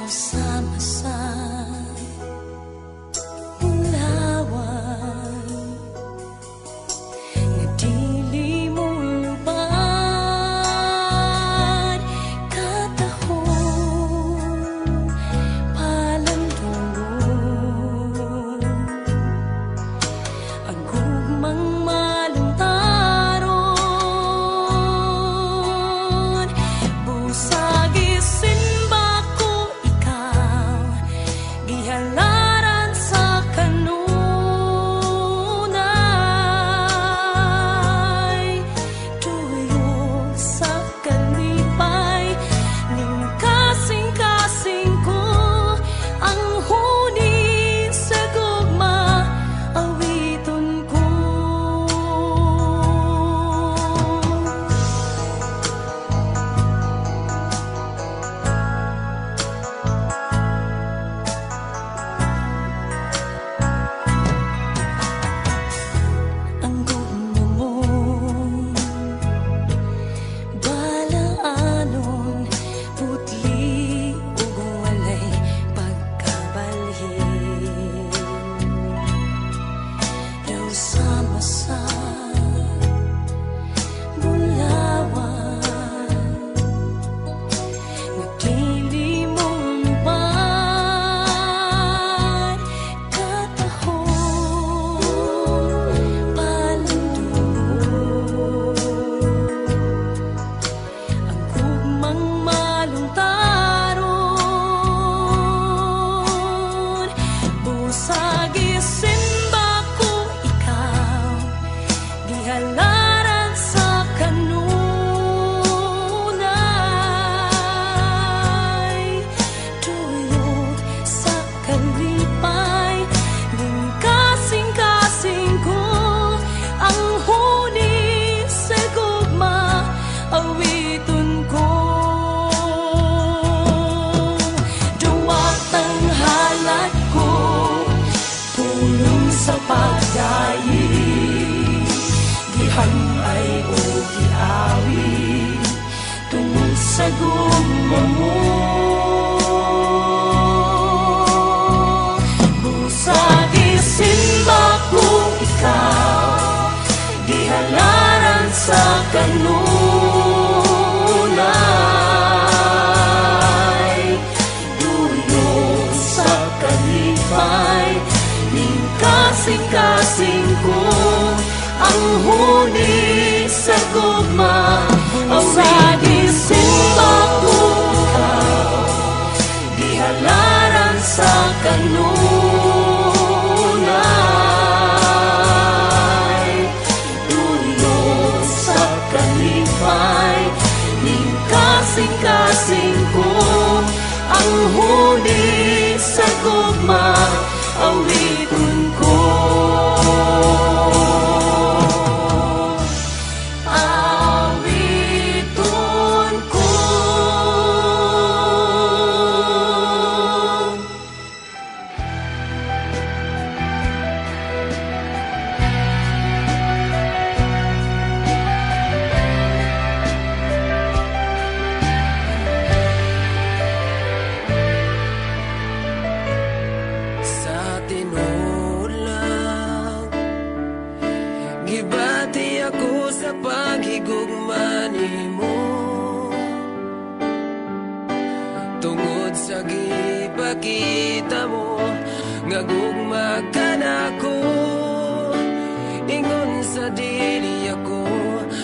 sama sa ulawan nga dili mo lubad katahong palandungon ang gugmang maluntaron busag isinba ko ikaw gihalaran sa kanunay tuyok sa kalipay ning kasing-kasing ko ang huni sa gugma awiton ko. Ang gugma mo balaanon putli ug walay pagkabalhin daw sama sa bulawan nga dili mo lubad katahong palandungon ang gugmang maluntaron busag isinba ko ikaw gihalaran sa kanunay tuyok sa kalipay ning kasing-kasing ko ang huni sa gugma awiton ko. Duwag tanghalat ko tulong sa pagdayi gihanay o giawi tungod sa gugma mo busag isinba ko ikaw gihalaran sa kanunay tuyok sa kalipay ning kasing-kasing ko ang huni sa gugma busag isinba ko ikaw gihalaran sa kanunay tuyok sa kalipay ning kasing-kasing ko ang huni sa gugma awiton ko. Awiton ko. Sa tinulang gibati ako sa paghigugma nimo tungod sa gipakita mo nga gugma ka nako ingon sa dili ako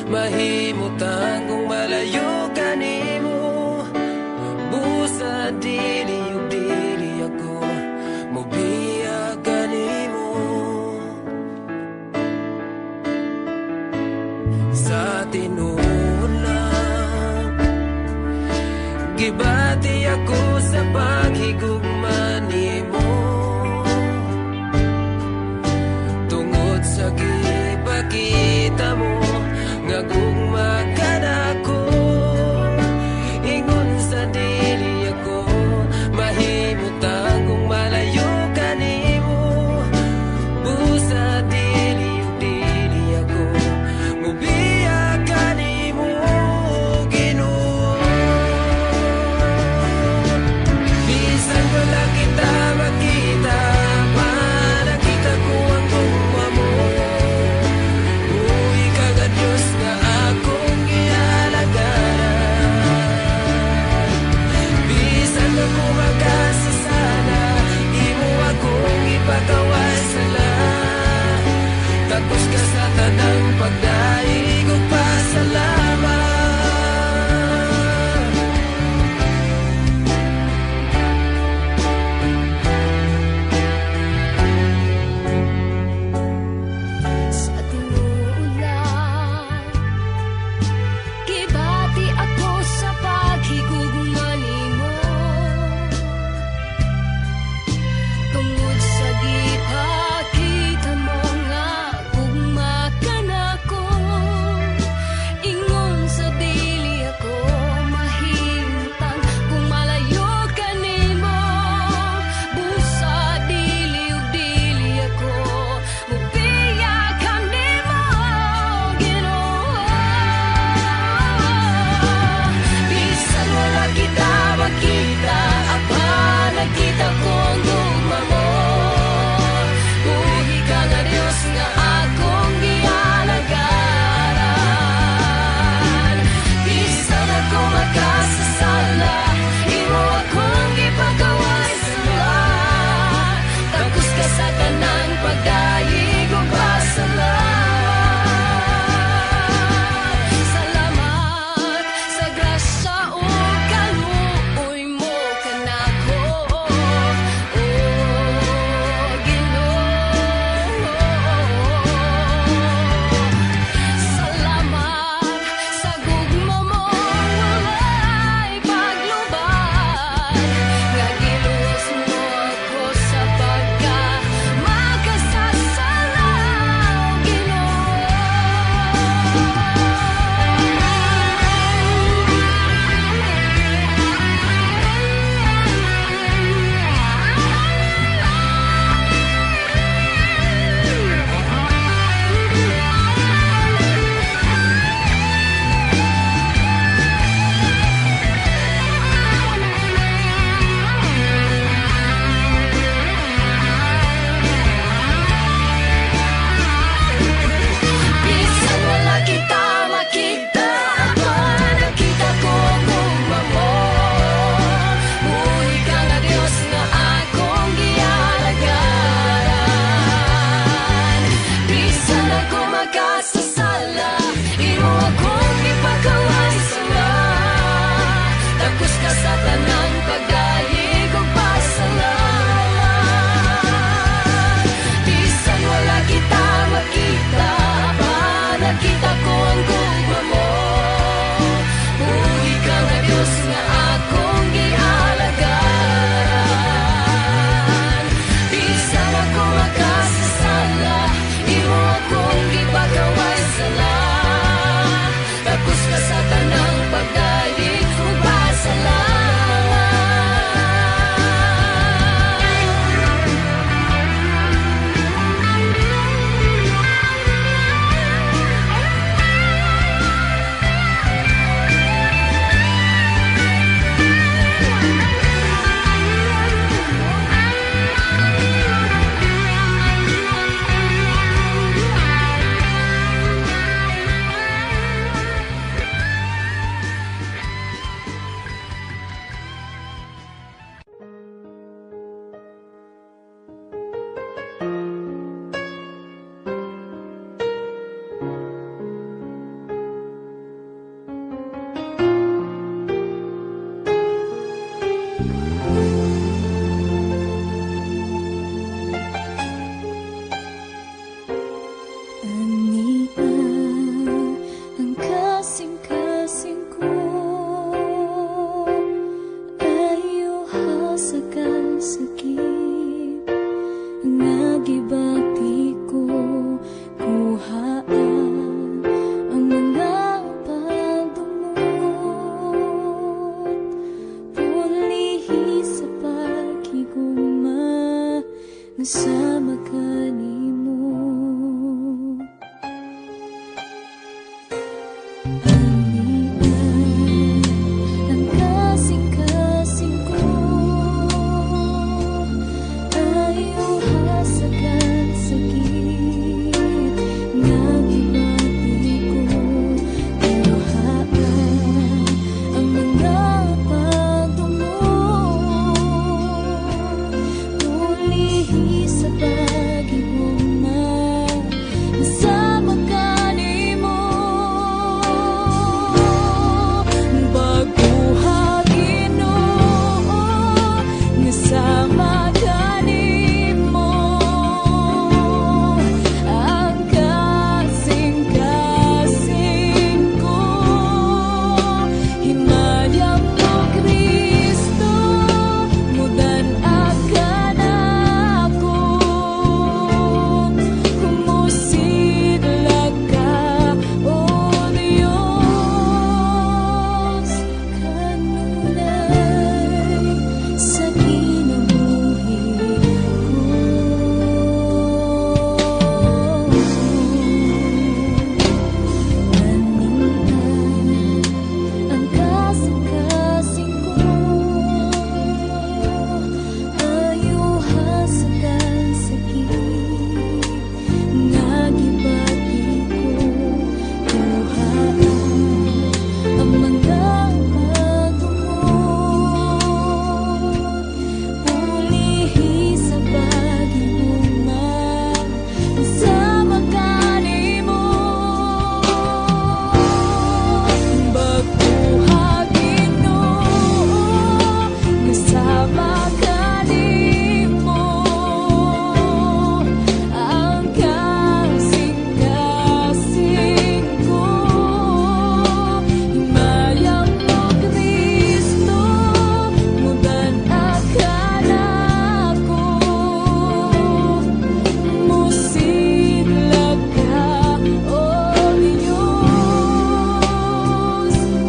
mahimutang kung malayo ka nimo busa dili ug dili ako mobiya ka nimo sa tinulang gibati ako sa paghigugma nimo tungod sa gipakita mo nga gugma ka nako ingon sa dili ako mahimutang kung malayo ka nimo busa dili ug dili ako mobiya ka nimo Ginoo. Ania ang kasing-kasing ko, ayaw hasakan sakit, nagibati ko, kuhaan ang mga pagdumot, pulihi sa pagiguma, nasama ka nimo. Ang kasing-kasing ko, ayaw hasakan sakit, nagibati ko, kuhaan ang mga pagdumot, pulihi sa pag-iguma, nasama ka nimo. Baguha Ginoo, nasama ka nimo. Ang kasing-kasing ko, himayang mo Kristo, mudan akan ako. Kumusidlag ka, O Diyos, kanunay sa kinabuhi ko. Ang kasing-kasing ko, ayaw hasakan sakit, nagibati ko, kuhaan ang mga pagdumot, pulihi sa pag-iguma, nasama ka nimo. Baguha Ginoo, nasama ka nimo. Ang kasing-kasing ko, himayang mo Kristo, mudan akan ako. Musidlag ka, O Diyos,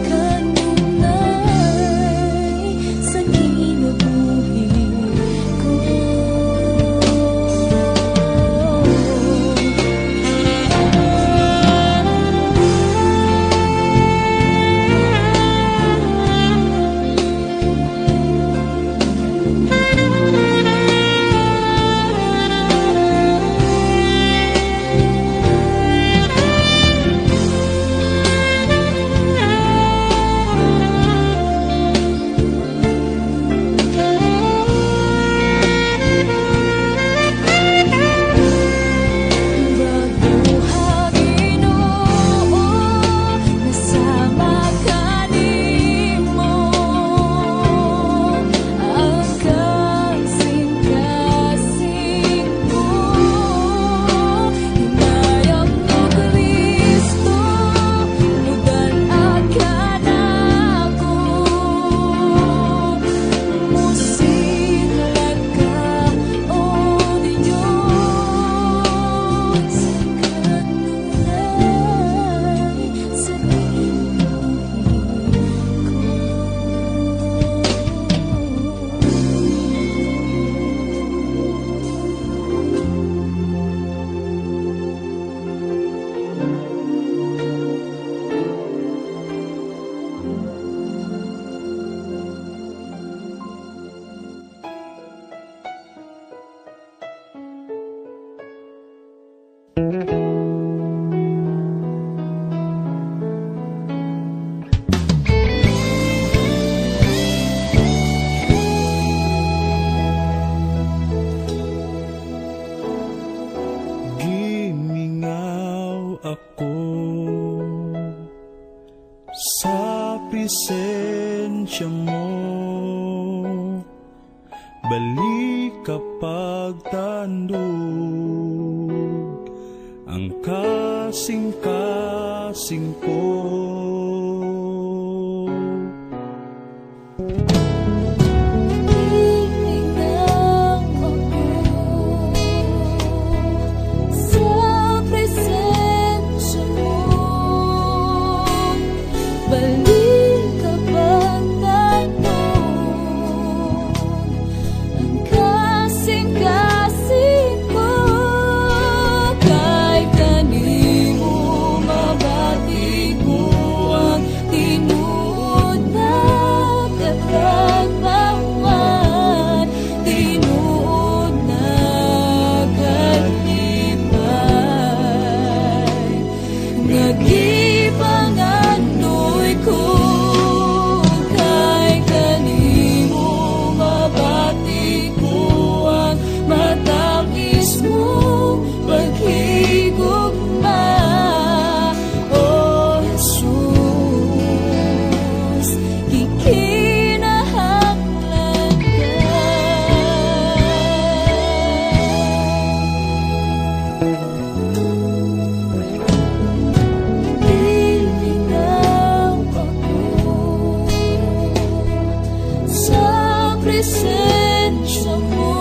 kanunay sa kinabuhi ko. Baguha Ginoo, nasama ka nimo. Ang kasing-kasing ko, himayang mo Kristo, mudan akan ako. Musidlag ka, O Diyos, kanunay sa Gimingaw ako sa presensya mo, balik kapag tandog ang kasing-kasing ko. Titignan ako sa presensya mo. Balik kapag tandog ang kasing-kasing ko. Kahit kanino mabati ko ang tinuod na katagbawan, tinuod na kalipay. Nag-ibang ano'y ko, kahit kanino mabati ko ang matamis mong paghigugma. O Jesus, kikinahanglan Titignan ako sa presensya mo.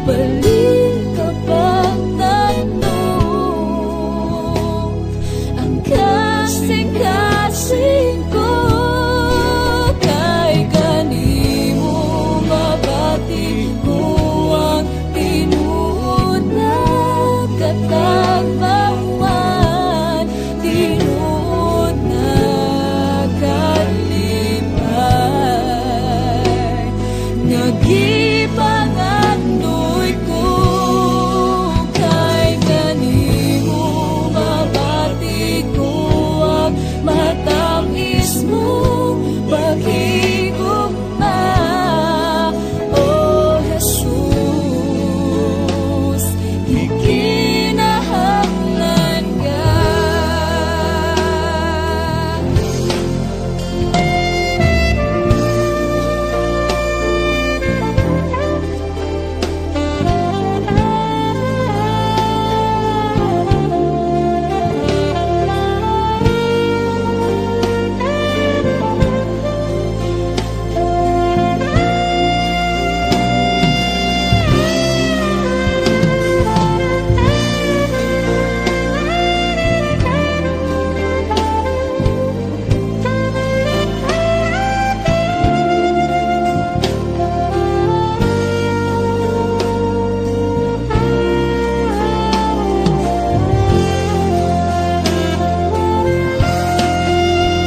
Balik kapag tandog ang kasing-kasing ko. Kahit kanino mabati ko ang tinuod na katagbawan, tinuod na kalipay. Nag-ibang ano'y ko, kahit kanino mabati ko ang matamis mong paghigugma. O Jesus, kikinahanglan ka.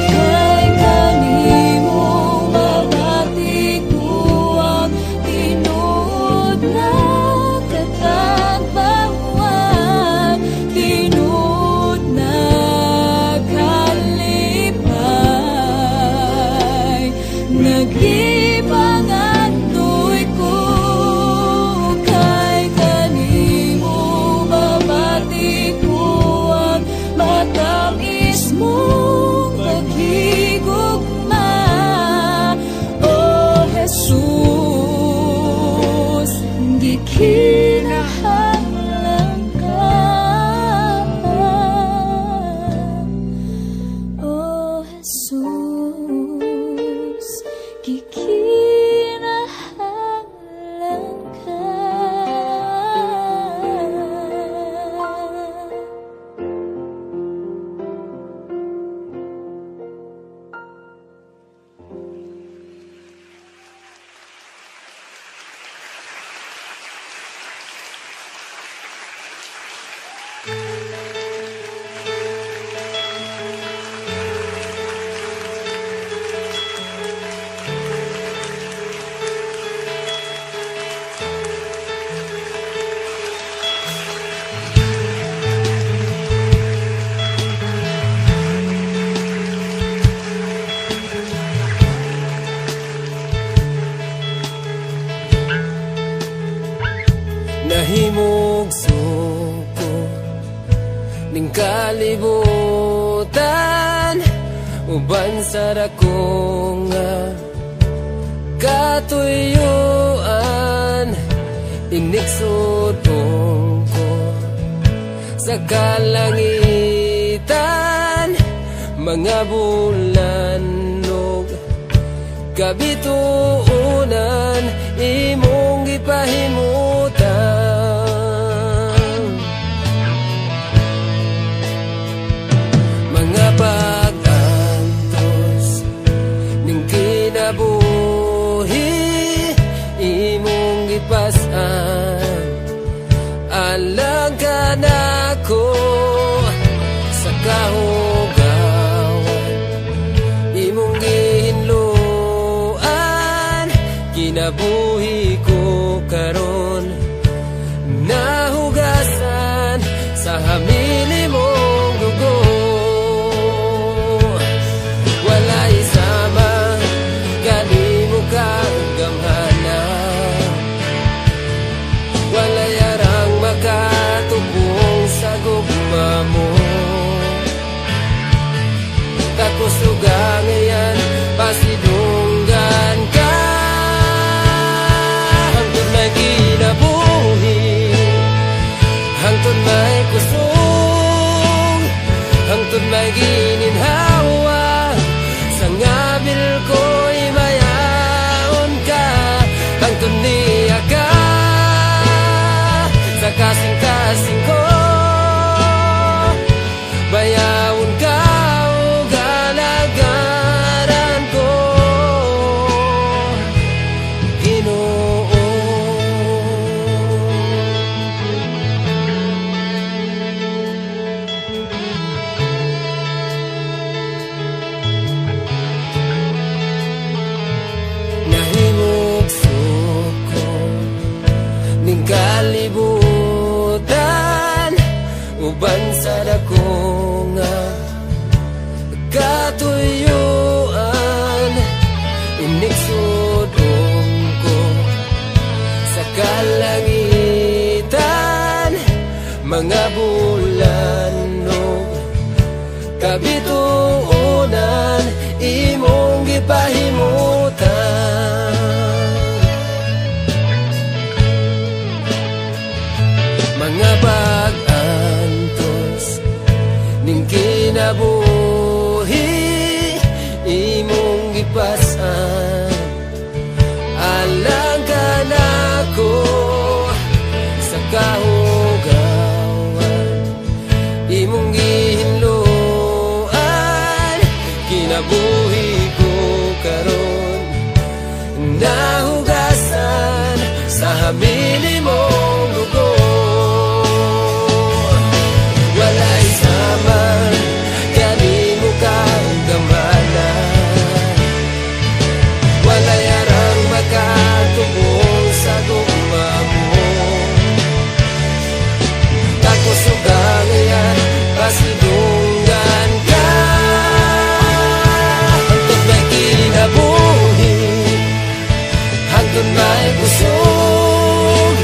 Kahit kanino mabati ko ang tinuod na katagbawan, tinuod na kalipay. Nag-ibang ano'y ko, kahit kanino mabati ko ang matamis mong paghigugma. O Jesus, gikinahanglan ka. O Jesus, gikinahanglan ka. Nahimog suko ning kalibutan uban sa dako nga katuyuan iniksudong ko sa kalangitan, mga bulan kabituunan imong gipahimutan. Mga pag-antos ning kinabuhi imong gipasan, alang ka nako sa kahugawan imong gihinluan. Kinabuhi ko karon nahugasan sa hamili mong dugo. Walay sama kanimo kang gamhana, walay arang makatubong sa gugma mo. Kakusugang ngayon pasidunggan ka, hangtod may kinabuhi, hangtod may kusog, hangtod may gininhawa. Sa ngabil ko'y mayaon ka, hangtod niya ka sa kasing-kasing ko. Bayawon ka o galagaran ko, Ginoo. Nahimog suko ning kalibutan, uban sa dako nga katuyuan iniksudong ko sa kalangitan, mga bulan kabituunan imong gipahimutan. Mga pag-antos ning kinabuhi imong gipasan, alang ka nako sa kahugawan imong gihinluan. Kinabuhi ko karon nahugasan sa hamili mong dugo. Walay sama kanimo kang gamana, walay arang makatubong sa gugma mo. Kakusugang ngayon pasidunggan ka, hangtod may kinabuhi, hangtod may kusog,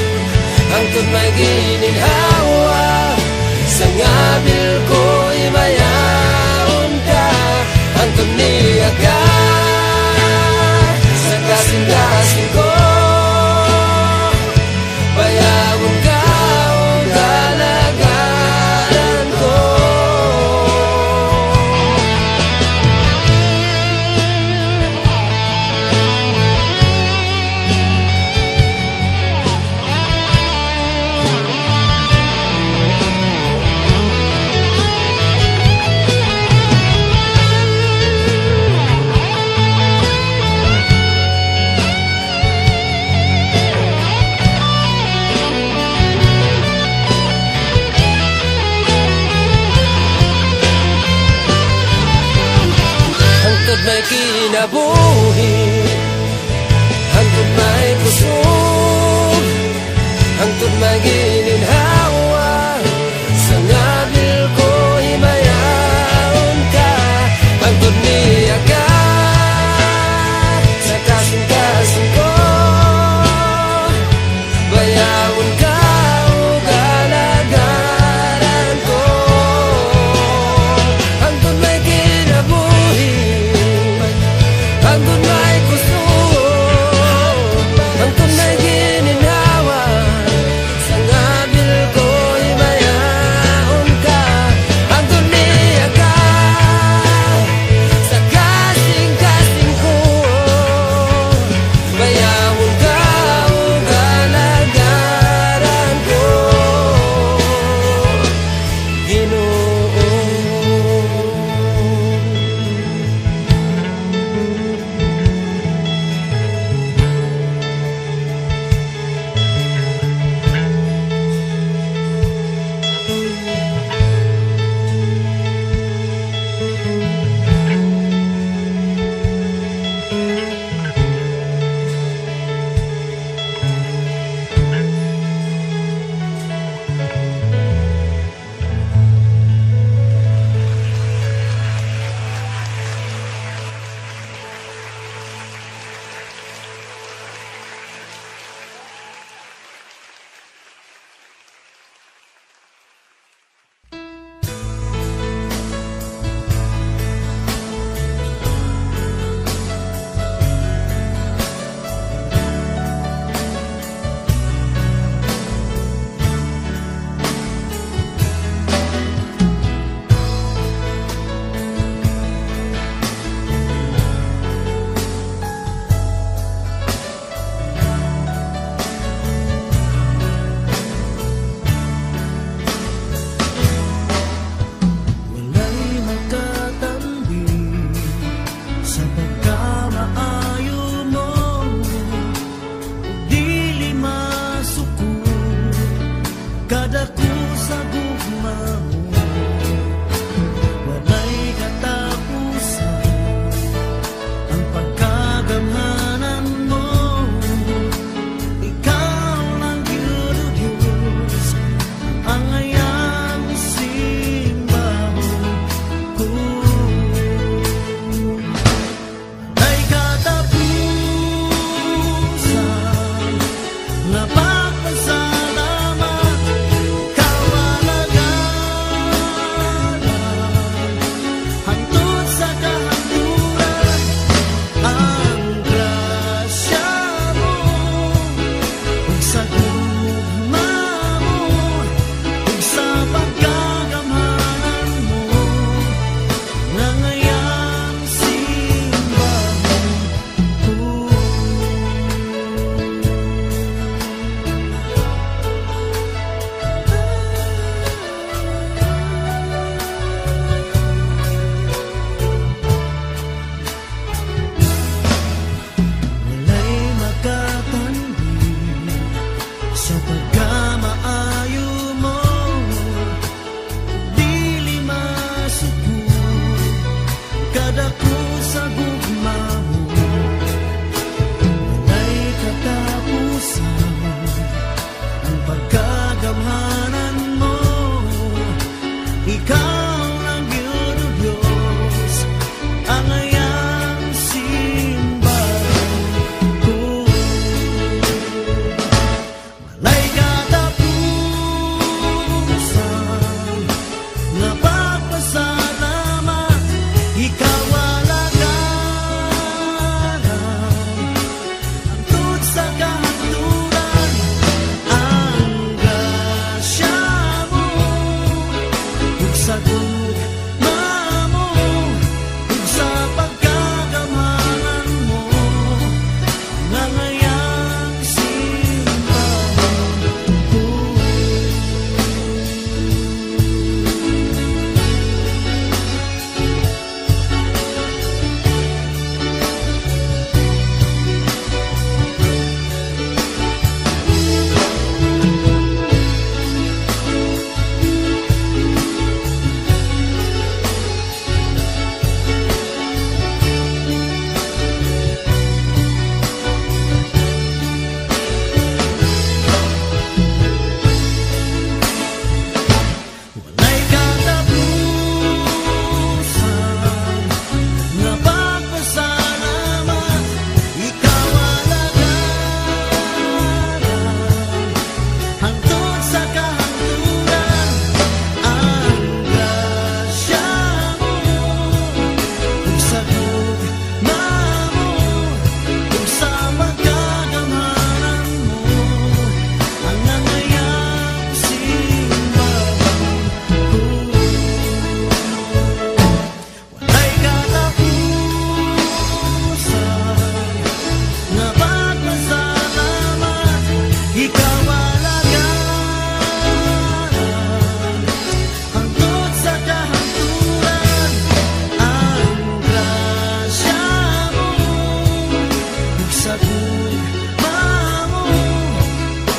dagug mao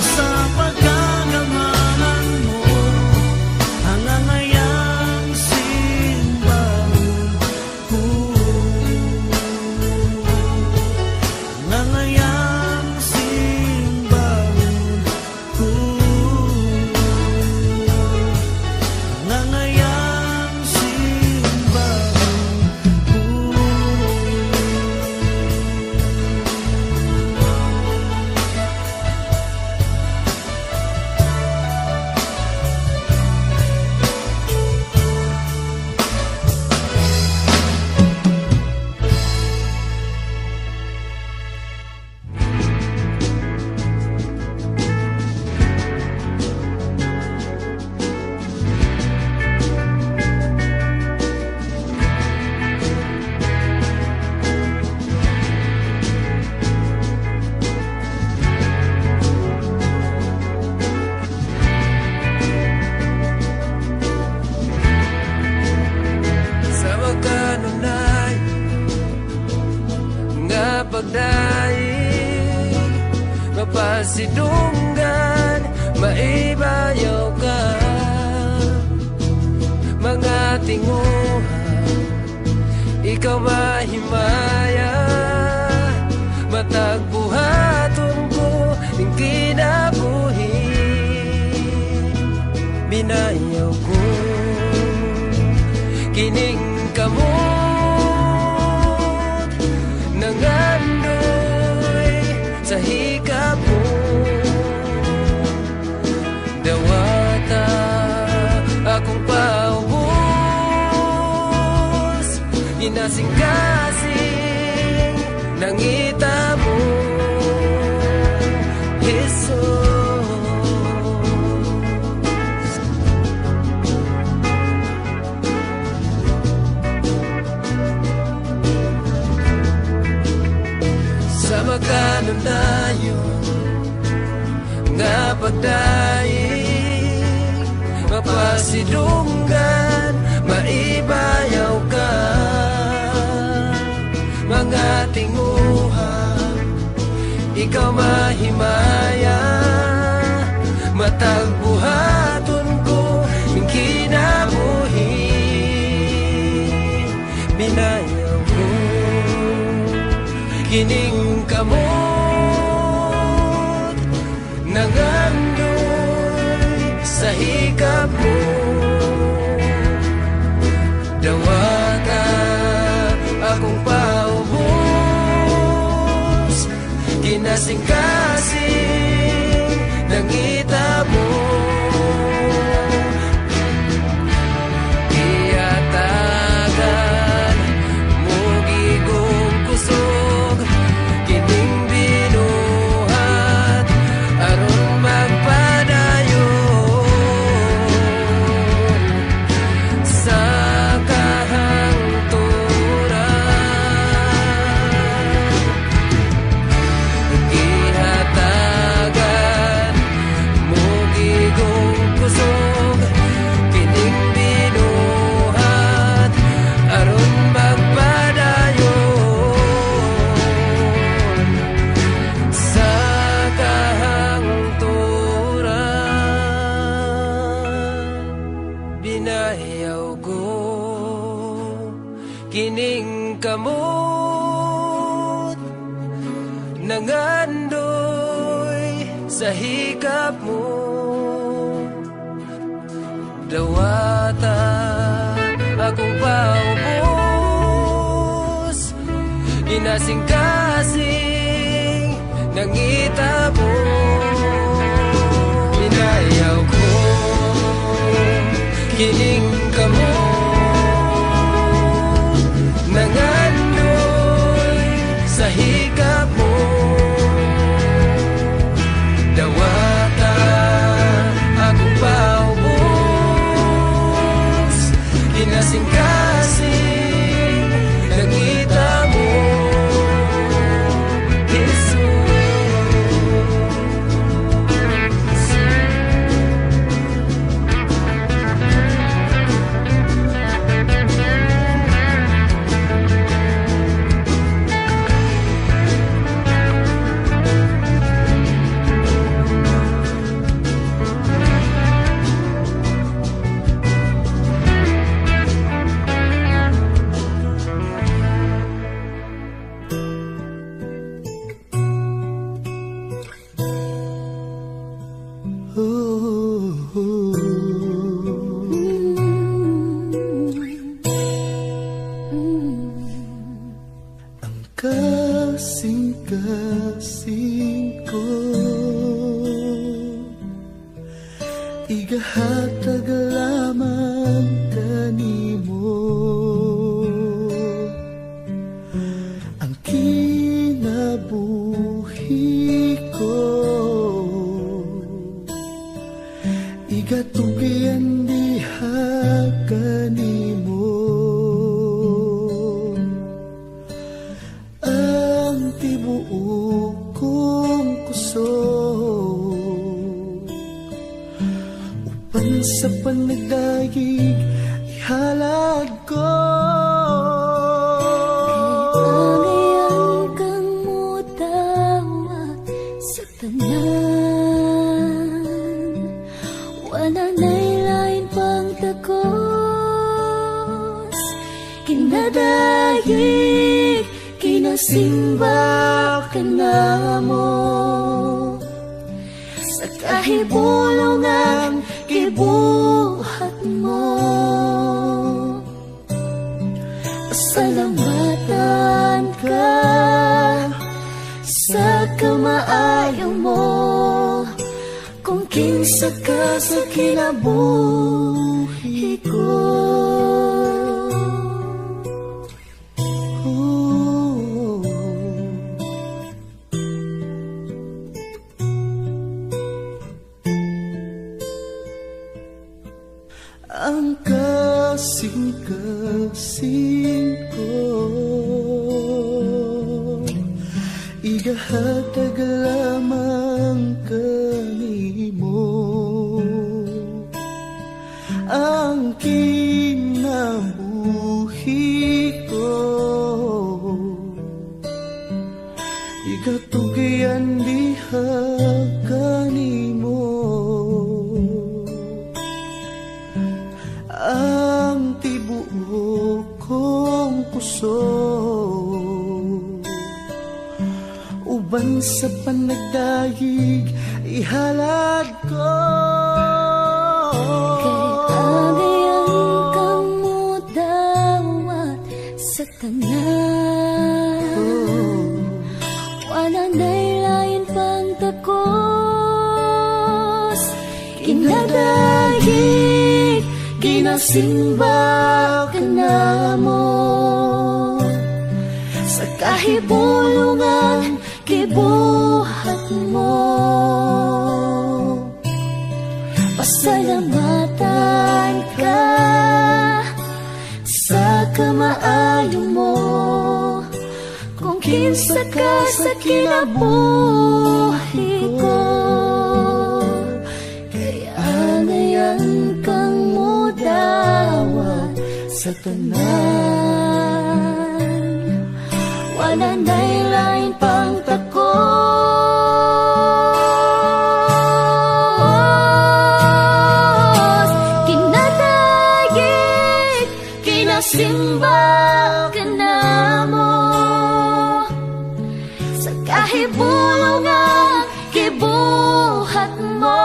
sa pagkagamanan mo, hangangayang simbahon ko, hangangayang simbahon ko, hangangayang simbahon ko. Sa magkanunay nga pagdaig, mapasidunggan, maibayaw ka, mga tinguhan, ikaw mahimaya, matagbuhaton ko ng kinabuhi, binayaw ko kining kamot nangandoy sa hikap mo, dawata akong paubos, ginasing-kasing nangita mo, Jesus. Sa magkanunayon nga pagdaig, mapasidunggan, maibayaw ka, mga tinguhan, ikaw mahimaya, matagbuhaton ko ng kinabuhi, binayaw ko kining kamot nangandoy sa hikap mo, dawata akong paubos, ginasing-kasing nangita mo, iyatagan mo gigong kusog, kining binuhat aron magpadayon sa kahangturan, gihatagan mo gigong kusog, kining binuhat aron magpadayon sa kahangturan, binayaw ko kining kamot nangandoy sa hikap mo, dawata akong paubos, ginasing-kasing nangita mo, binayaw ko kining kamot nangandoy sa hikap mo, dawata akong paubos, ginasing-kasing nangita mo, Jesus. kasing ko, igahatag lamang kanimo ang kinabuhi ko, igatugyan diha kanimo ang tibuok kong kusog, upan sa panagdayig ihalad ko. Pangayan kang mutawag sa tanan, wala na'y lain pang takos, kinadayig, kinasimba ka na mo, sa kahibulungan gibuhat mo. Pasalamatan ka sa kamaayo mo, kung kinsa ka sa kinabuhi ko. Ang kasing-kasing ko, igahatag lamang kanimo ang kinabuhi ko, igatugyan diha kanimo ang tibuok kong kusog, uban sa panagdayig ihalad ko. Kagayan kang mudawat sa tanan, wala na'y lain pang takos, kinadayig, kinasimba ka na mo, sa kahibulungan gibuhat mo. Pasalamatan ka sa kamaayo mo, kung kinsa ka sa kinabuhi ko. Kaya ngayon kang mudawat sa tanan, wala na'y lain pang takos, kinadayig, kinasimba ka na mo, sa kahibulungan gibuhat mo.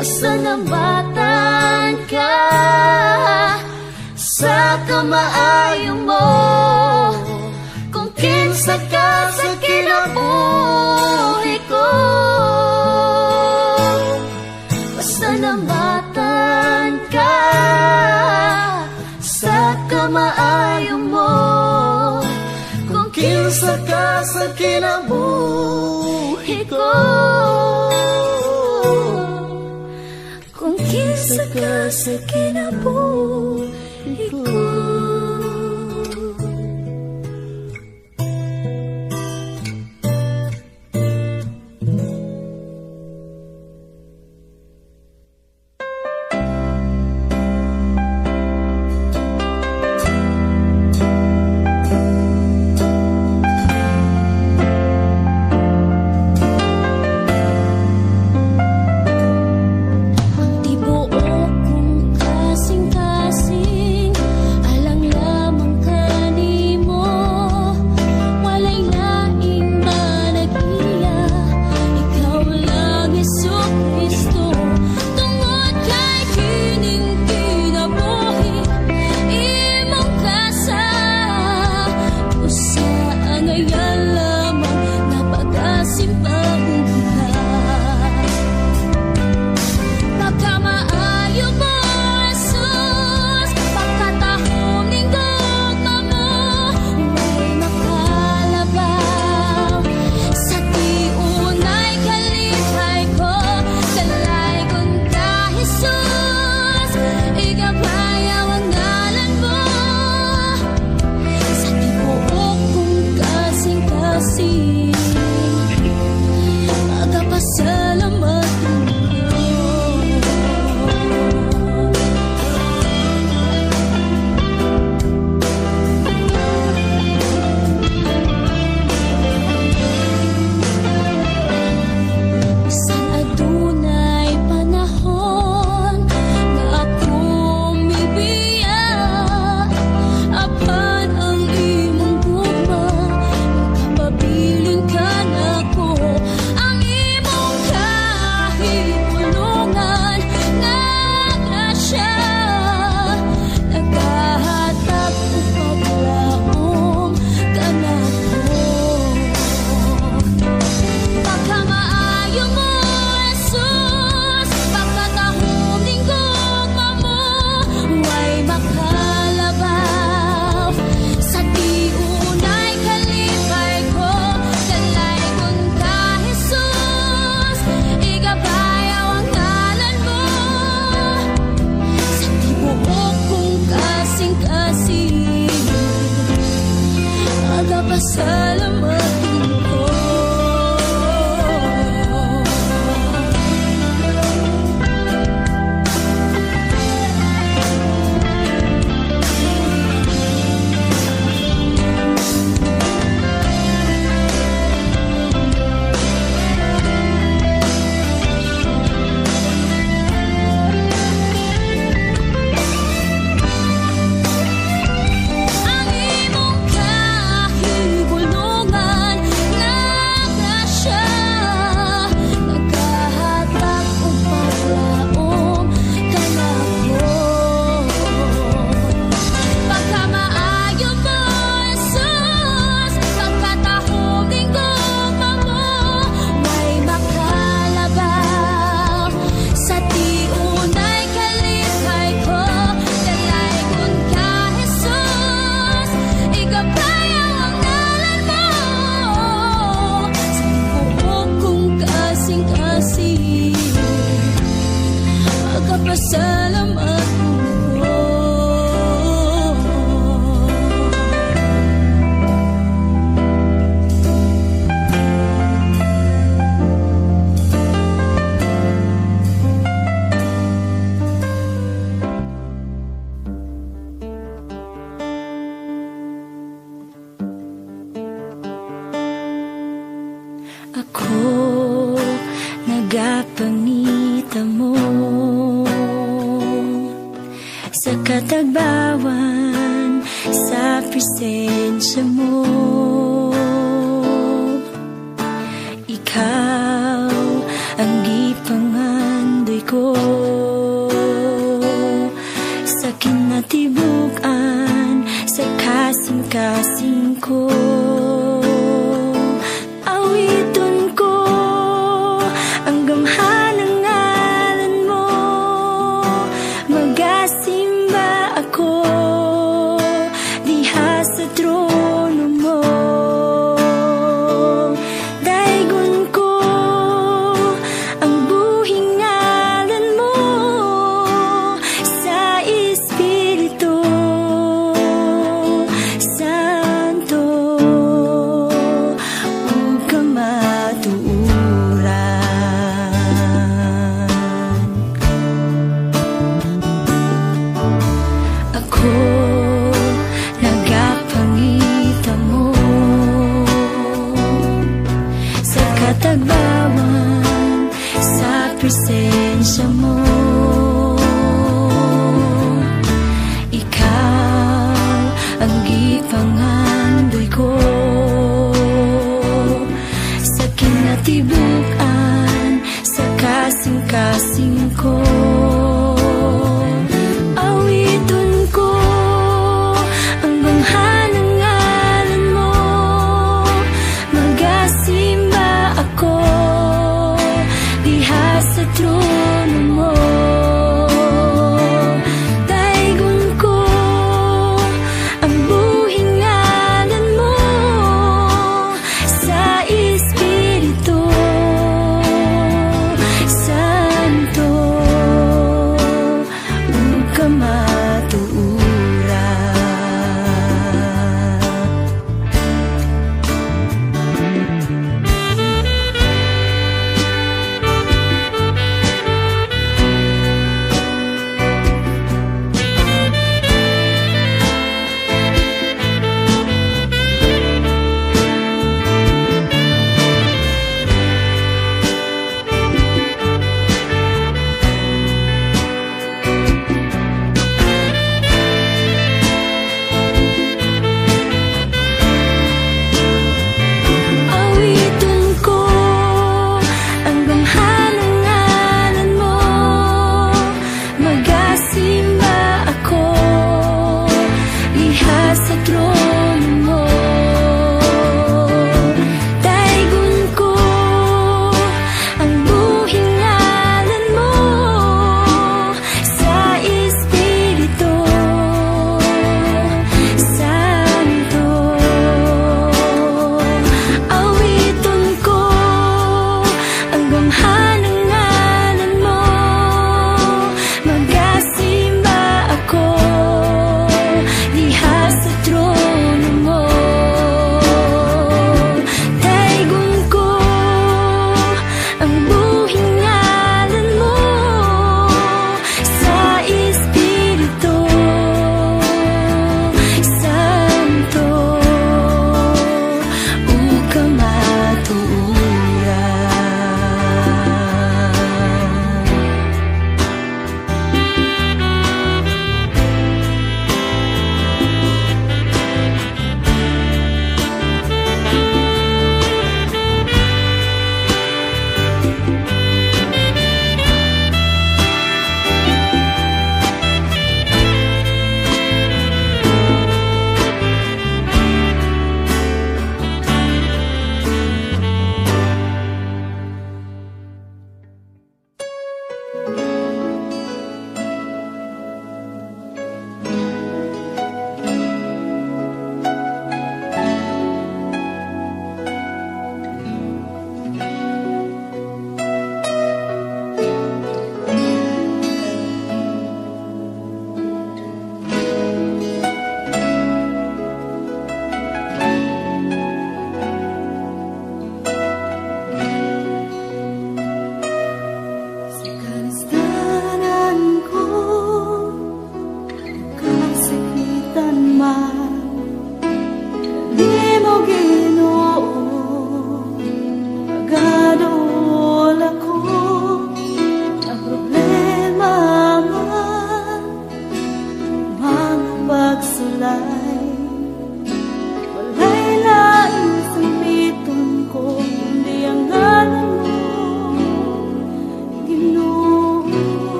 Pasalamatan ka sa kamaayo mo, kung kinsa ka sa kinabuhi ko. Pasalamatan ka sa kamaayo mo, kung kinsa ka sa kinabuhi ko. Kung kinsa ka sa kinabuhi ko. Tibuok kong kasing-kasing pasalamatan ko. Ang imong kahigulungan na grasya, nagkahatag og paglaom kanako. Pagkamaayo mo, Jesus, pagkatahom ning gugma mo, may makalabaw sa tiunay kalipay ko. Dalaygon ka, Jesus, igabayaw ang ngalan mo sa buong kong kasing-kasing. Magkapasalamat ko. Ako nagapangita mo sa katagbawan, sa presensya mo. Ikaw ang gipangandoy ko sa kinatibukan, sa kasing-kasing ko. Awiton ko ang gamhanang ngalan mo, magasimba ako diha sa trono mo. Daygon ko ang buhing ngalan mo sa Espiritu Santo. Huwag ka matuuran. Ako nagapangita mo sa katagbawan, sa presensya mo. Ikaw ang gipangandoy ko sa kinatibukan, sa kasing-kasing ko. Awiton ko ang gamhanang ngalan mo, magasimba ako diha sa trono mo. Daygon ko ang buhing ngalan mo sa Espiritu Santo.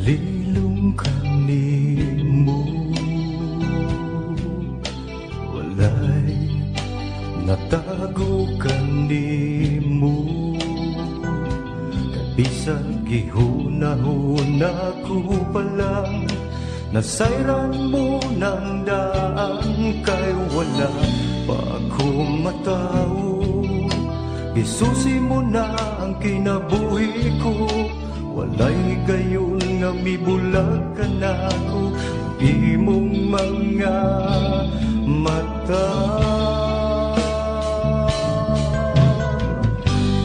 Nalilung ka nimo, walay natago ka nimo. Kabisag gihunahuna ko palang nasayran mo ng daan, kay wala pa ako matao. Isusi mo na ang kinabuhi ko, walay gayon nga mibulag ka na ko. Imong mga mata,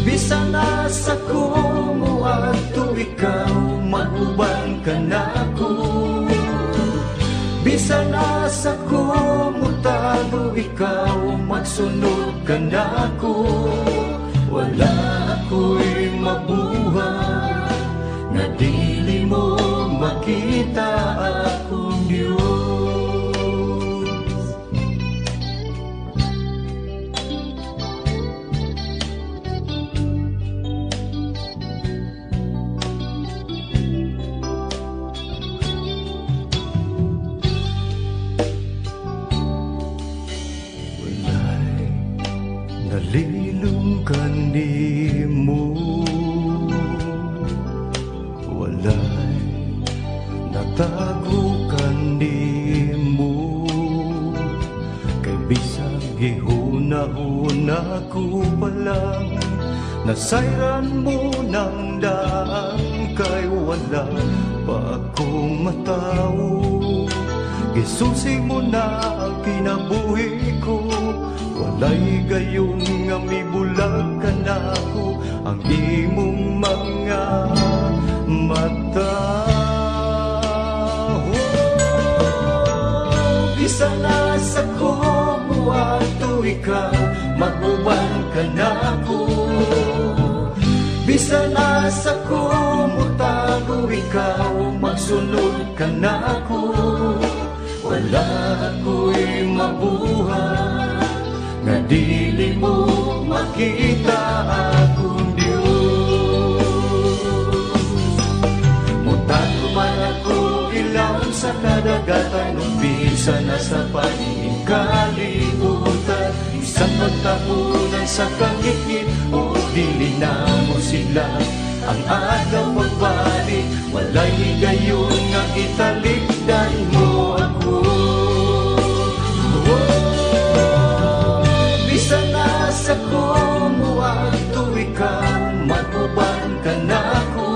bisan asa ko mo ato ikaw, maguban ka na ko. Bisan asa ko mo tago ikaw, magsunod ka na ko. Wala ako'y mabuhay na dili mo makita akong Diyos. Nalilung ka nimo, walay natago ka nimo. Kay bisag gihuna-huna ko palang nasayran mo ng daan, kay wala pa akong matao. Isusi mo na ang kinabuhi ko, walay gayon nga mibulag ka na ko. Ang imong mga mata, bisan nasa ko mo ato ikaw, maguban ka na ko. Bisan nasa ko mo tago ikaw, magsunod ka na ko. Wala ako'y mabuhay nga dili mo makita akong Diyos. Mutago man ako ilaw sa kadagatan, umpisa na sa paningin kalibutan. Isang pagtapunan sa kangit-ngit, o dili na mo sila. Ang agaw magbalik, walay gayon nga italikdan mo ako. Bisan nasa ko mo ato ikaw, maguban ka na ko.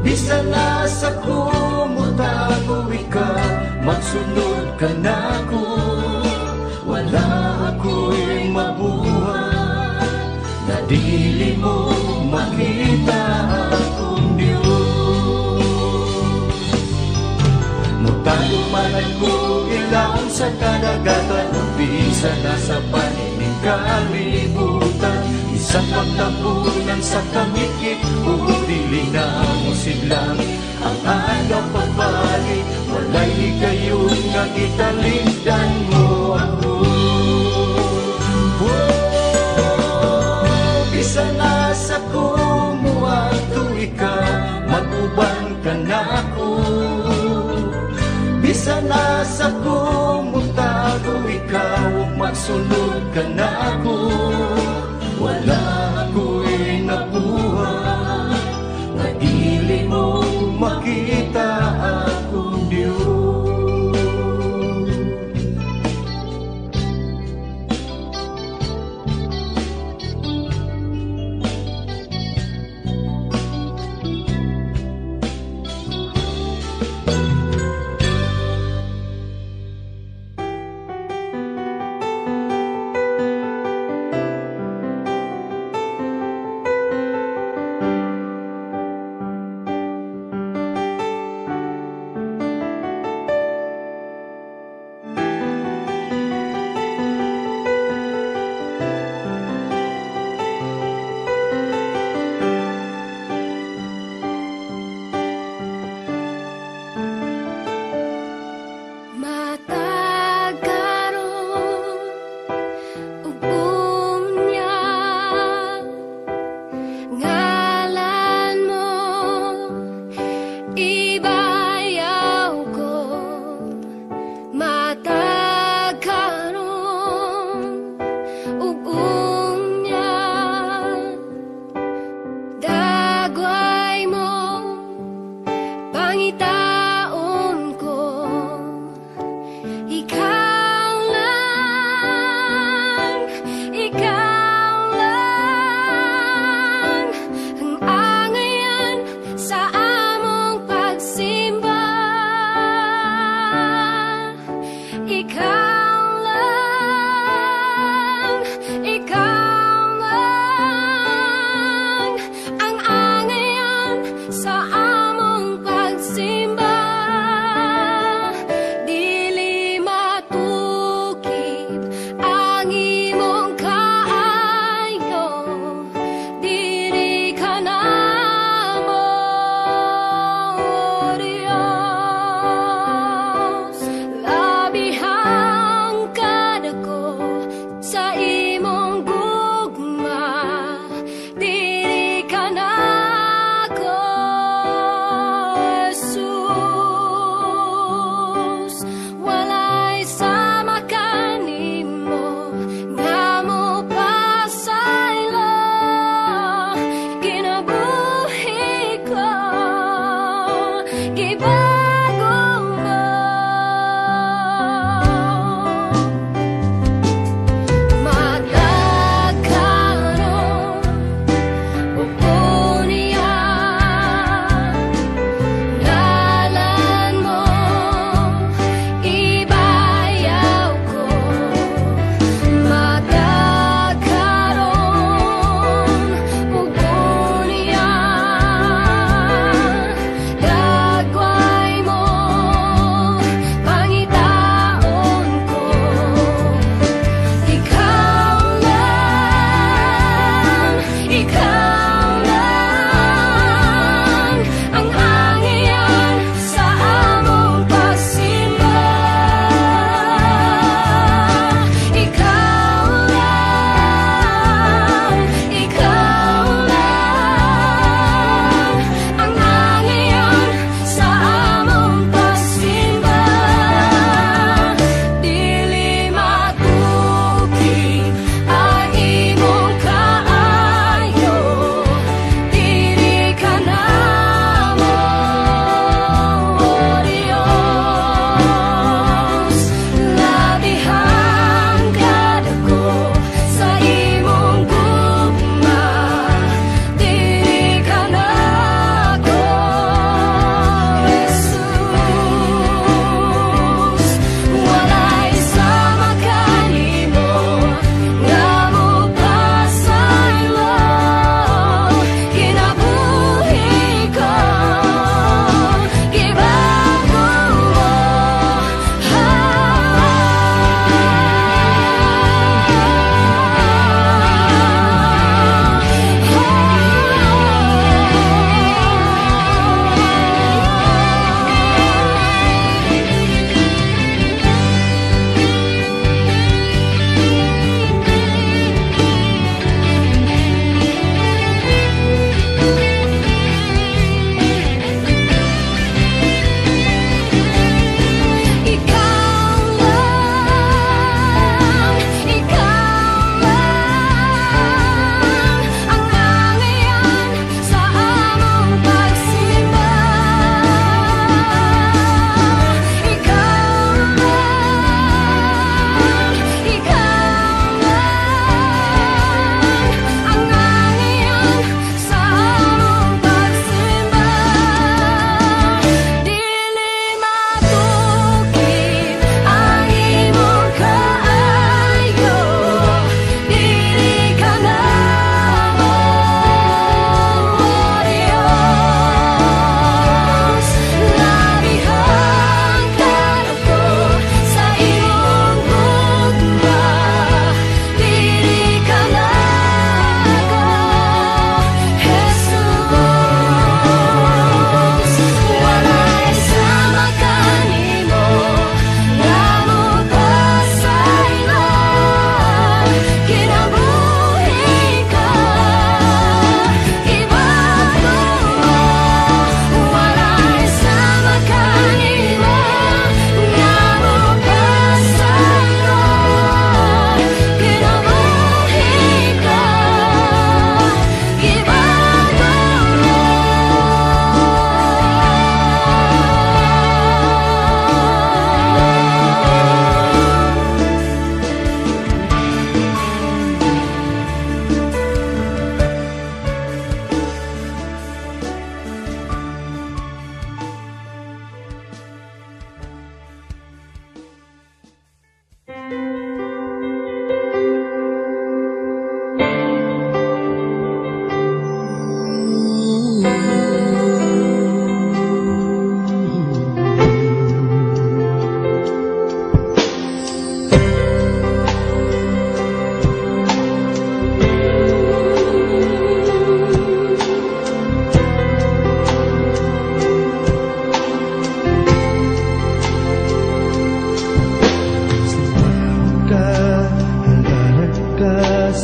Bisan nasa ko mo tago ikaw, magsunod ka na ko. Wala ako'y mabuhay na dili mo makita akong Diyos. Mutago man ako ilaw sa kadagatan, umpisa na sa paningin kalibutan. Isang pagtapunan sa kangit-ngit, o dili na mo silang. Ang agaw pagbalik, walay gayon nga italikdan mo ako. Bisan nasa ko mo ato ikaw, maguban ka na ko. Bisan nasa ko mo tago ikaw, magsunod ka na ko. Wala ako'y nabuhay na dili mo makita akong Diyos.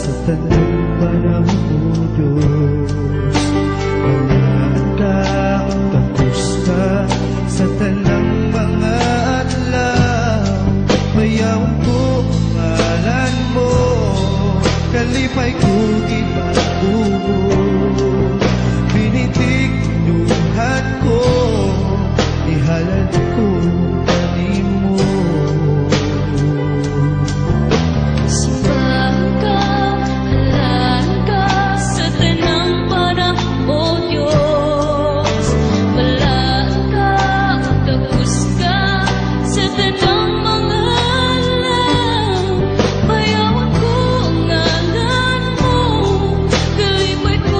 sa tanang panahon mo, Diyos. Banaan ka, tapos ka sa tanang mga adlaw. Bayawan ko ang ngalan mo, kalipay ko ibagubo. Binitig luhat ko, ihalad ko kanimo. Simbahan ka, halalan ka sa tanang panahon, O Diyos. Balaan ka, tapos ka sa tanang mga alaw. Bayawan ko ang ngalan mo, kalipay ko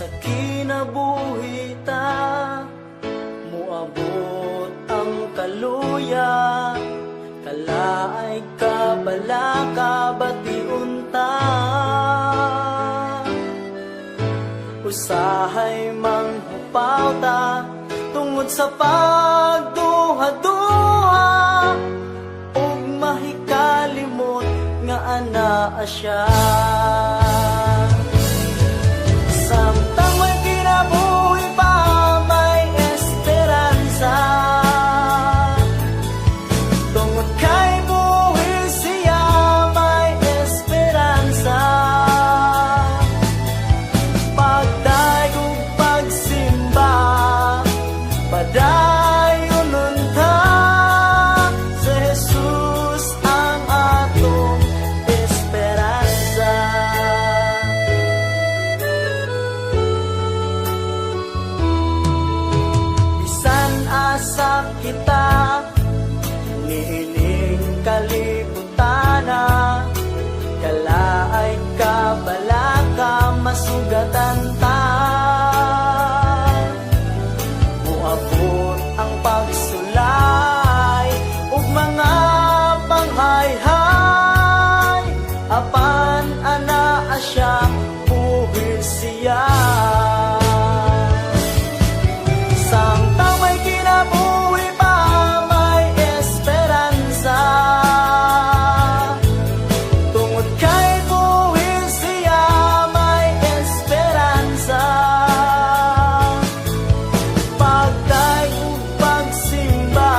sa kinabuhi ta, muabot ang kaluya, kalaay ka bala ka batiun ta. Usahay manghupaw ta tungod sa pagduha-duha, ug mahikalimot nga anaa siya. Samtang may kinabuhi pa, may esperansa, tungod kay buhi siya, may esperansa. Pagdaig ug pagsimba, padayon unta, si Jesus ang atong esperansa. Bisan asa kita, niining kalibutana, kalaay ka bala ka masugatan ta. Muabot ang pagsulay ug mga panghayhay, apan anaa siya, buhi siya. Samtang may kinabuhi pa, may esperansa, tungod kay buhi siya, may esperansa. Pagdaig ug pagsimba,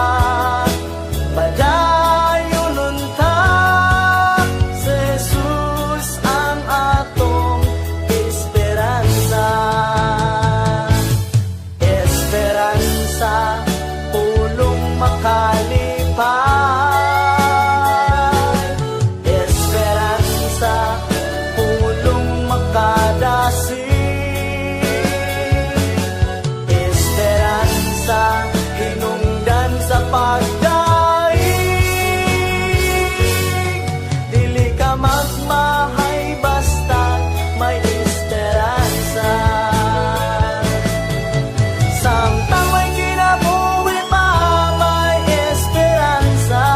padayon unta, si Jesus ang atong esperansa. Esperansa, pulong makalipay. Esperansa, pulong makadasig. Esperansa, hinungdan sa pagdaig. Dili ka magmahay basta may esperansa. Samtang may kinabuhi pa, may esperansa,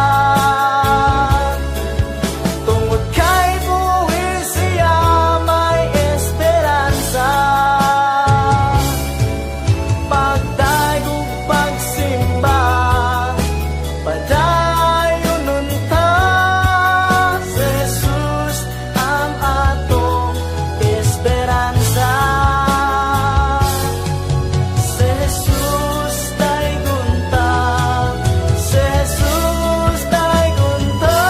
tungod kay buhi siya, may esperansa. Pagdaig ug pagsimba, padayon unta, si Jesus ang atong esperansa. Si Jesus daygunta, si Jesus daygunta,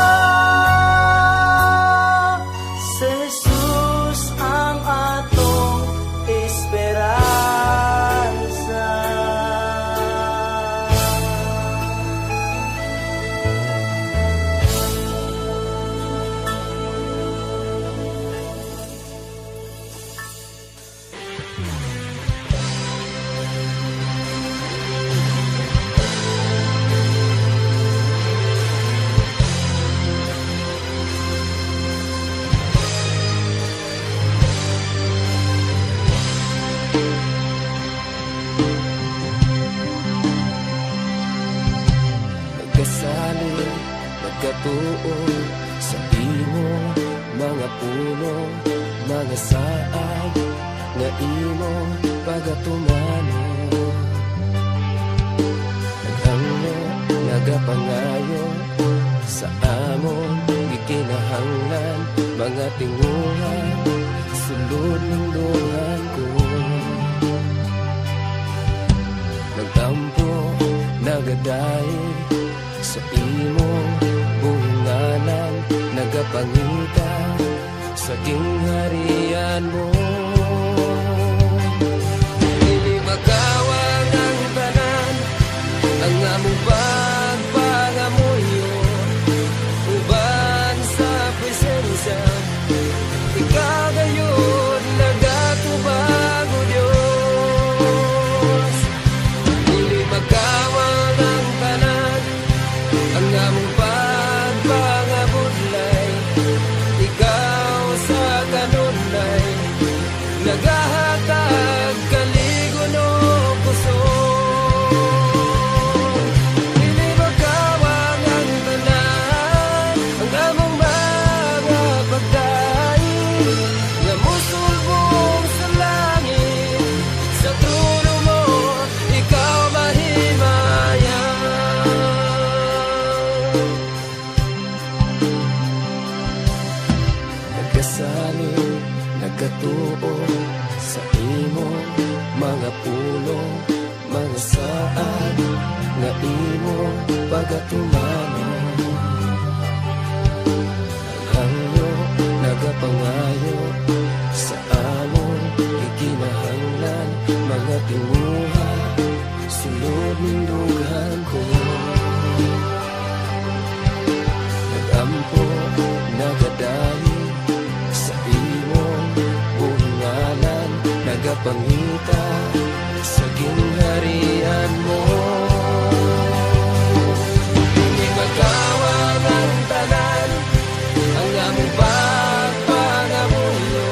si Jesus ang atong esperansa. Nagkasali, nagkatuo sa imo, mga puno, mga saad, nga imo pagatumano. Naghanglo, nagapangayo, sa amon gikinahanglan, mga tinguhan, sulod ng duhan ko. Nagtampo, nagadaig, sa imo bungalan, nagapangita sa kingharian mo. Dili makawang ang tanan, ang among pagpangamuyo, uban sa presensya, ikaw gayon nagatubag o Diyos. Dili makawang ang tanan, ang among pagpangabudlay, ikaw sa kanunay, pulong mga saan nga imo pagatumano. Hangyo nagapangayo sa among ikinahanglan, mga tinguha sulod ng dughan ko. Nagampo nagadahi sa imong bungalan, nagapangita sa gingharian mo. Hindi magawang ang tanan, ang among pagpangamuyo,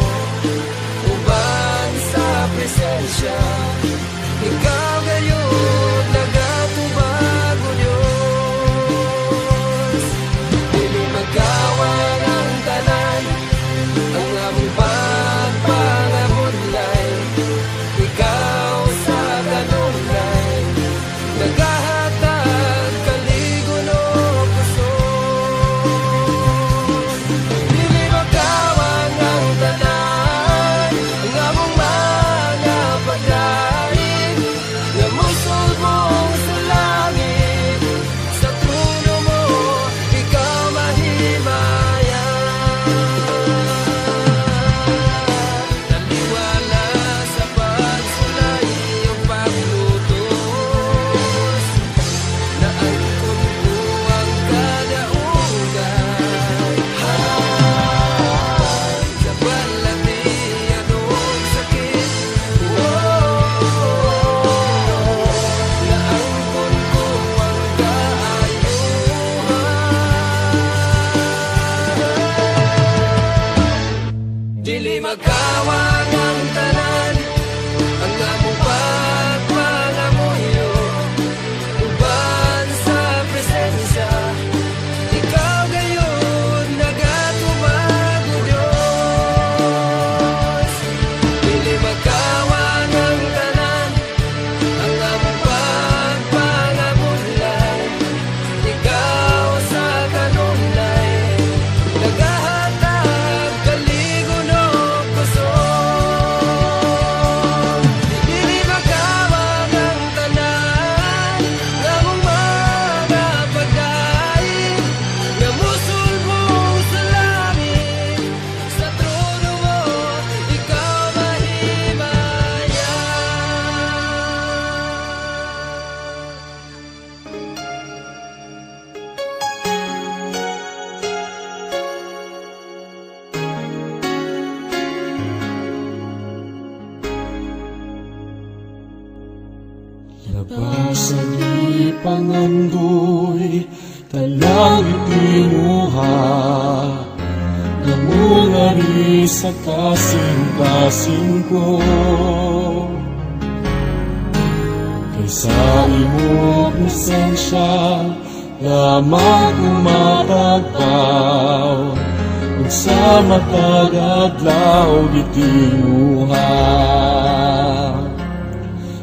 uban sa presensya. Ikaw gayon nagatubag o Diyos. Hindi magawang ang tanan, ang among pagpangamulay. Ikaw sa kanunay nagahatag kaligon o kusog. Dili magawang ang tanan, ang among mga pagkain nga musulbong sa langit. Sa trono mo ikaw mahimayan. Taliwala sa pagsulay iyong paglutos, na angkon ko ang kadaugan. Sa balati anong sakit, na angkon ko ang kaayuhan. Dili magawang ang tanan, ang among pagpangamuyo, uban sa presensya. Ikaw gayon nagatubag o Diyos. Dili magawang ang tanan, ang among pagpangamulay. Ikaw sa kanunay nagahatag kaligon o kusog. Dili magawang ang tanan, nga among mga pagkain nga musulbong sa langit. Sa trono mo ikaw mahimayan. Labas sa ipangandoy, talang itinuha, namungari sa kasing-kasing ko. Kaysa imo presensya, lamang umatagpaw, ug sa matag-adlaw itinuha.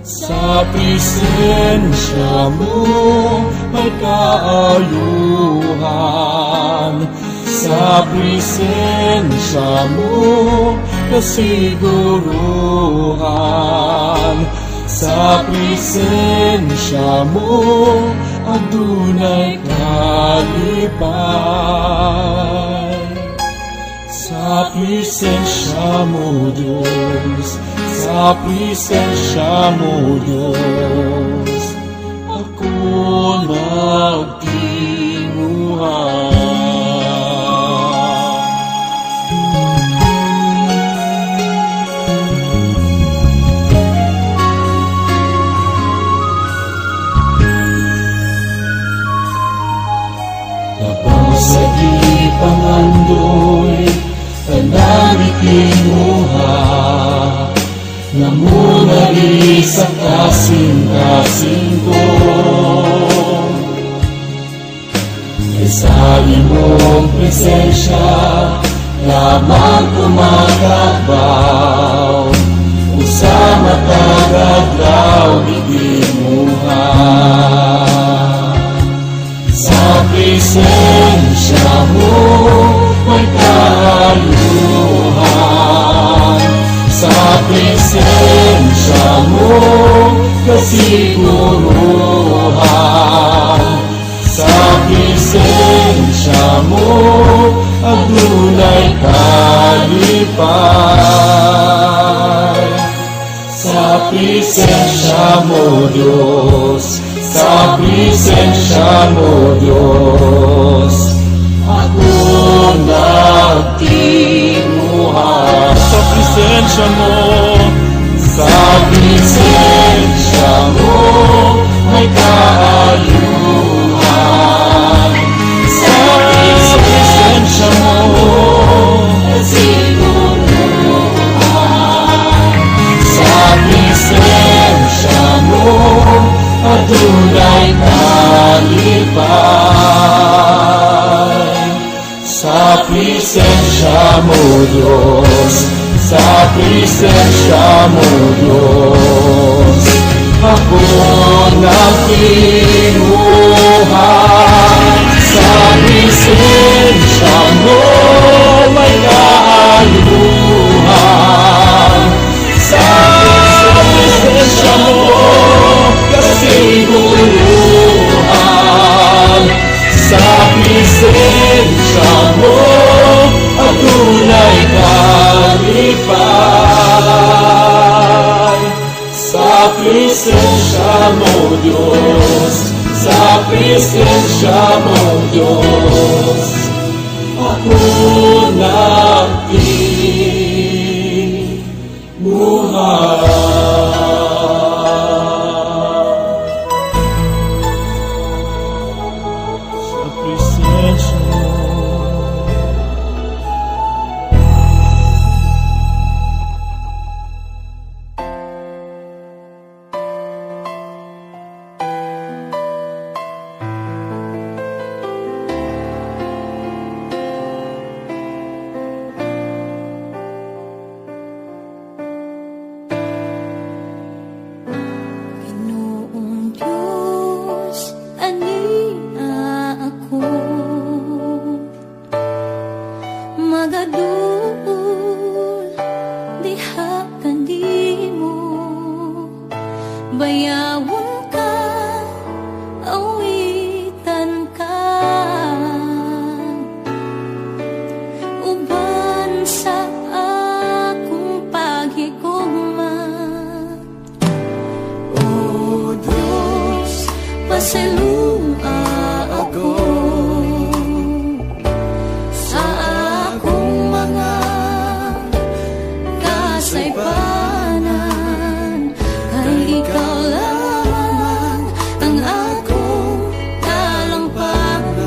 Sa presensya mo may kaayuhan, sa presensya mo kasiguruhan, sa presensya mo adunay kalipay. Sa presensya mo Diyos, sa presensya mo Diyos, ako nagtinguhan. Labas sa ipangandoy, tanan ikinuha, namunari sa kasing-kasing ko. Kaysa imong presensya, lamang kumakatbaw, ug sa matag-adlaw ikinuha. Sa presensya mo may kaayuhan, sa presensya mo sa presensya mo, Diyos, sa presensya mo, Diyos, ako nagtimuha. Sa presensya mo, sa presensya mo, may kaayuhan. Sa presensya mo, presensya mo, adunay kalipay. Sa presensya mo, Diyos, sa presensya mo, Diyos, ako nagtimuha. Sa presensya mo, may kaayuhan. Sa presensya mo, kasiguluhan. Sa presensya mo, adunay kalipay. Sa presensya mo, Diyos, sa presensya mo, Diyos, ako Ginoong Diyos, ania ako magadul diha kanimo, bayawon ka, awitan ka, uban sa akong paghigugma. O Diyos, pasalua ako sa akong mga kasaypanan, kay ikaw lamang ang akong talampagan.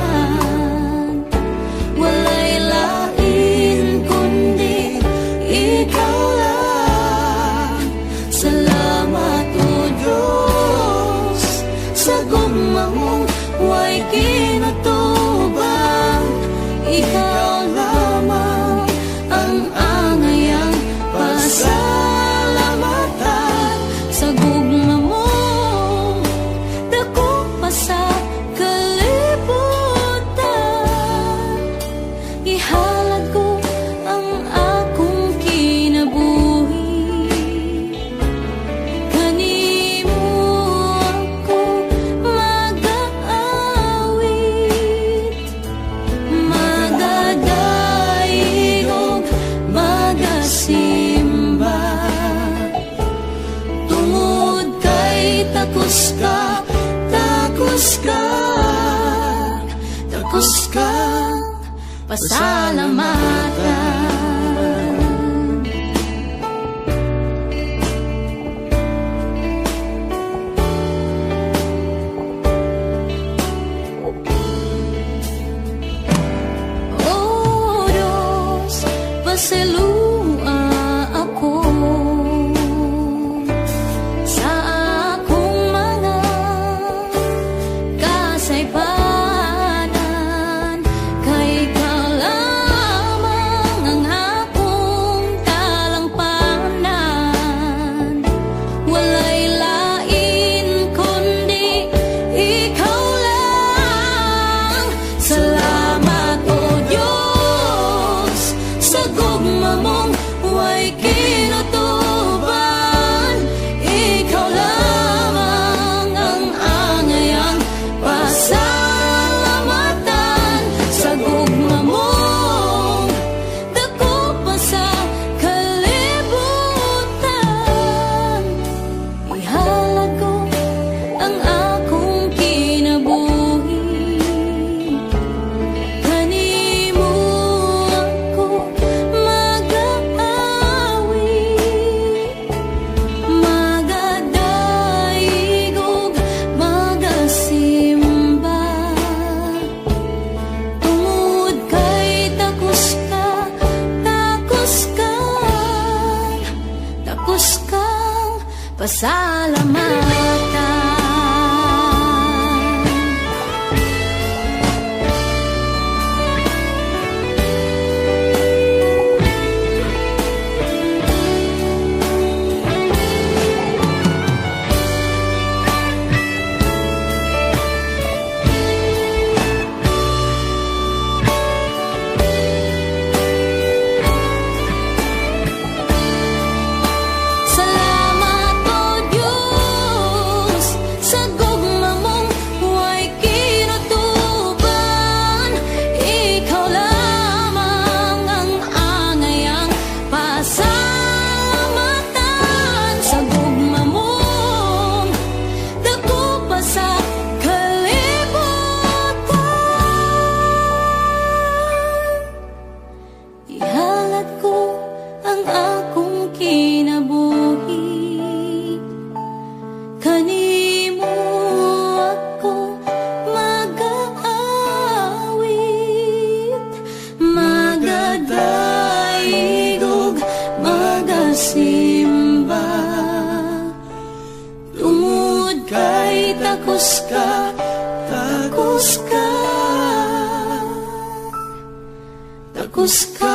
Walay lain kundi ikaw lang. Salamat o Diyos, sa gugma mong way kinatubang. Ikaw lamang ang angayang pasalamatan. Sa gugma mo, dako pa sa kalibutan. Ihalad ko ang akong kinabuhi, kanimo ako mag-aawit, magadaig og magasimba. Tungod kay takos ka, takos ka, takos ka, pasalamatan. O Diyos, pasalua ako sa akong mga kasaypanan, kay ikaw lamang pasalamatan. Salamat o Diyos sa gugma mong huwag kinutuban. Ikaw lamang ang angayang pasalamatan. Sa gugma mong dako pa sa kalibutan. Ihalat ko ang akong kinabuhi, kanimo ako mag-aawit, magadaigog, magasimba. Tungod kay takos ka, takos ka, takos ka,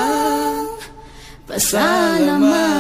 pasalamatan.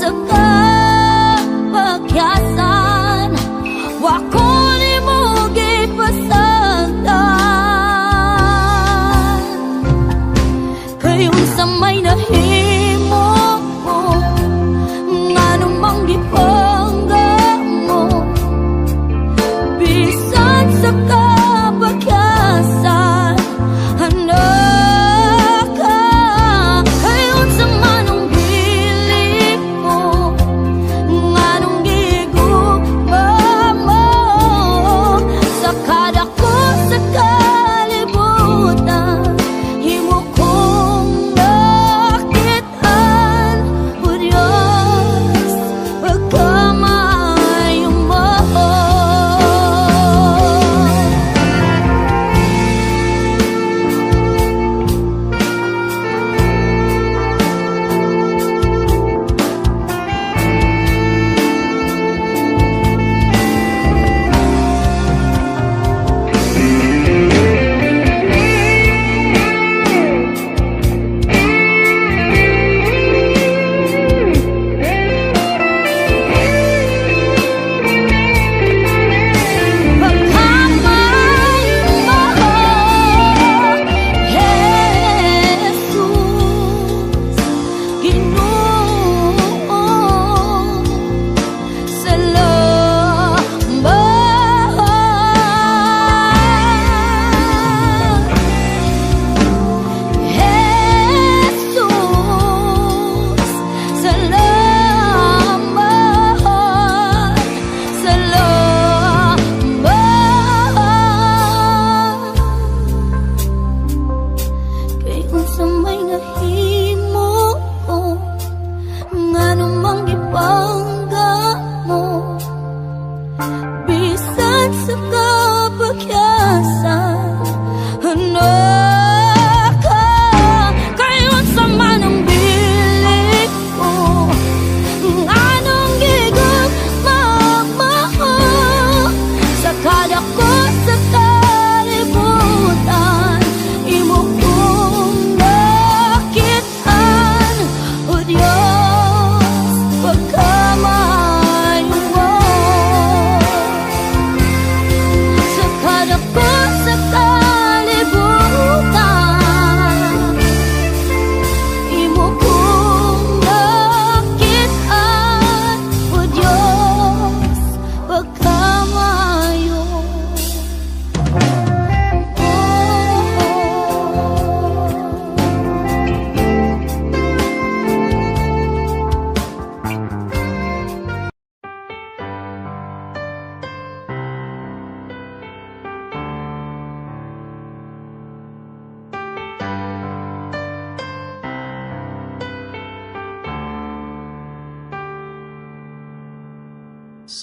sa kapagyasan, wa ko nimo gipasagdan. Kay unsa may nahimo mo, nganong mang gipangga mo, bisan sa kapagyasan, anak ka. Kay unsa man ang bili mo, nganong gigugma mo, sa kadako sa kalibutan, himo kong nakitaan. O Diyos, pagkamayo mo.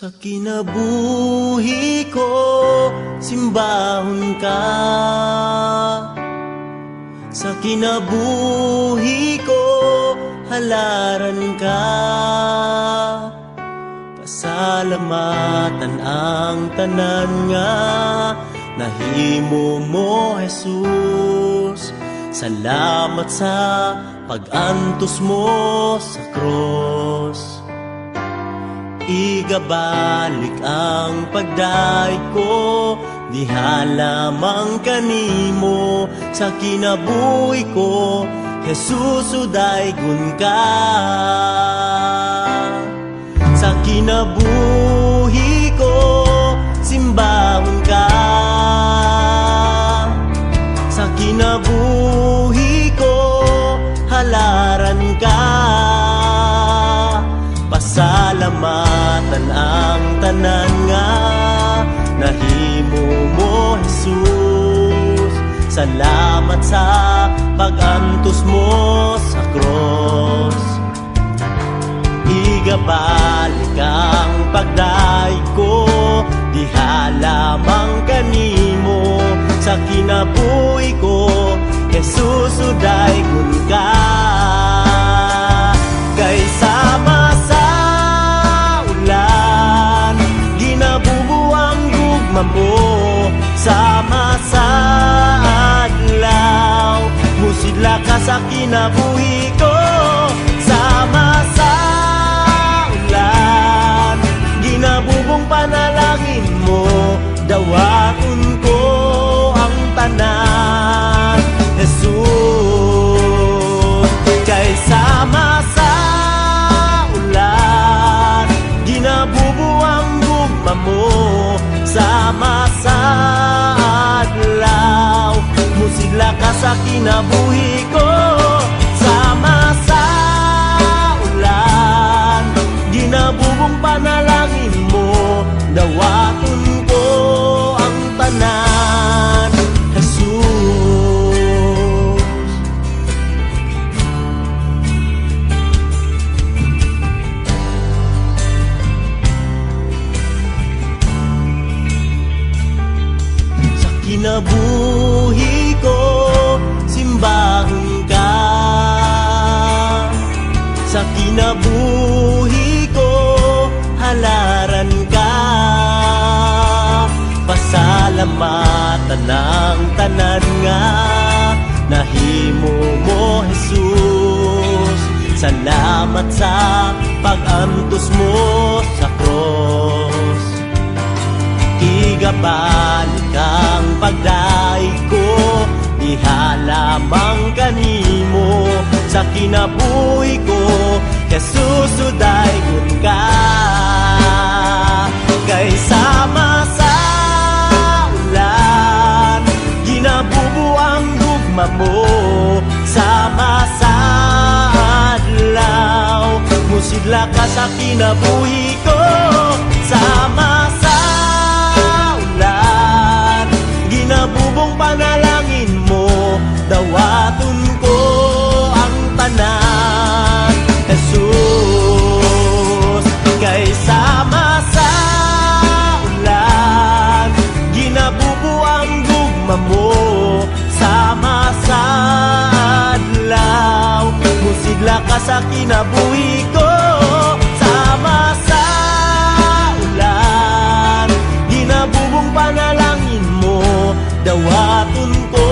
Sa kinabuhi ko, simbahon ka. Sa kinabuhi ko, halaran ka. Pasalamatan ang tanan nga nahimo mo, Jesus. Salamat sa pag-antos mo sa cross. Igabalik ang pagdaig ko, diha lamang kanimo. Sa kinabuhi ko, Jesus, udaygon ka. Sa kinabuhi ko, simbahon ka. Sa kinabuhi ko, halaran ka. Pasalamatan ang tanan nga nahimo mo, Jesus. Salamat sa pag-antos mo sa cross. Igabalik ang pagdaig ko, diha lamang kanimo. Sa kinabuhi ko, Jesus, udaygon ka. Kay sama sa ulan, ginabubuang gugma mo. Sama sa adlaw, musidla ka sa kinabuhi ko. Sama sa kinabuhi ko, simbahon ka. Sa kinabuhi ko, halaran ka. Pasalamatan ng tanan nga, nahimo mo Jesus. Salamat sa pag-antos mo sa cross. Igabalik ang pagdaig ko, ihalamang kanimo. Sa kinabuhi ko, Jesus udaygon ka. Kay sama sa ulan, ginabubuang gugma mo. Sama sa adlaw, musidla ka sa kinabuhi ko. Sama sa ulan, ginabubong panalangin mo. Dawaton ko ang tanan, Jesus. Kay sama sa ulan, ginabubuang gugma mo. Sama sa adlaw, musigla ka sa kinabuhi ko. Sama sa ulan, ginabubong panalangin mo. Dawaton ko